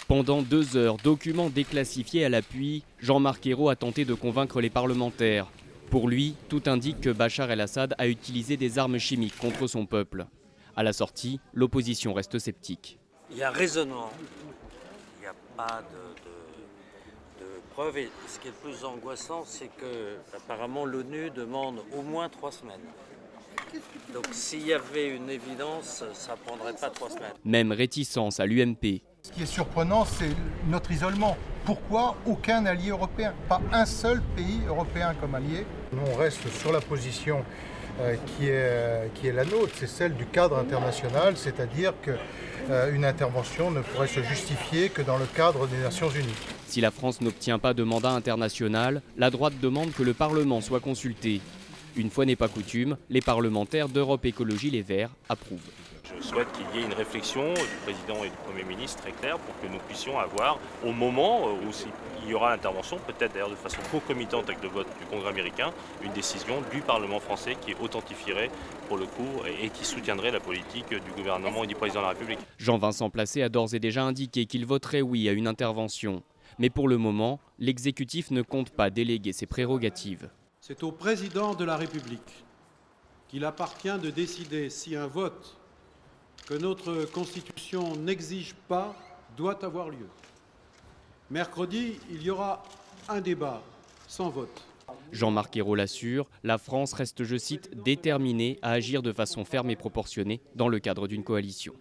Pendant 2 heures, documents déclassifiés à l'appui, Jean-Marc Ayrault a tenté de convaincre les parlementaires. Pour lui, tout indique que Bachar el-Assad a utilisé des armes chimiques contre son peuple. À la sortie, l'opposition reste sceptique. Il y a raisonnement, il n'y a pas de preuves. Et ce qui est le plus angoissant, c'est que apparemment l'ONU demande au moins 3 semaines. Donc s'il y avait une évidence, ça ne prendrait pas 3 semaines. Même réticence à l'UMP. Ce qui est surprenant, c'est notre isolement. Pourquoi aucun allié européen? Pas un seul pays européen comme allié. On reste sur la position qui est la nôtre, c'est celle du cadre international, c'est-à-dire qu'une intervention ne pourrait se justifier que dans le cadre des Nations Unies. Si la France n'obtient pas de mandat international, la droite demande que le Parlement soit consulté. Une fois n'est pas coutume, les parlementaires d'Europe Écologie Les Verts approuvent. Je souhaite qu'il y ait une réflexion du président et du Premier ministre très claire pour que nous puissions avoir, au moment où il y aura l'intervention, peut-être d'ailleurs de façon concomitante avec le vote du Congrès américain, une décision du Parlement français qui authentifierait pour le coup et qui soutiendrait la politique du gouvernement et du président de la République. Jean-Vincent Placé a d'ores et déjà indiqué qu'il voterait oui à une intervention. Mais pour le moment, l'exécutif ne compte pas déléguer ses prérogatives. C'est au président de la République qu'il appartient de décider si un vote que notre Constitution n'exige pas doit avoir lieu. Mercredi, il y aura un débat sans vote. Jean-Marc Ayrault l'assure, la France reste, je cite, déterminée à agir de façon ferme et proportionnée dans le cadre d'une coalition.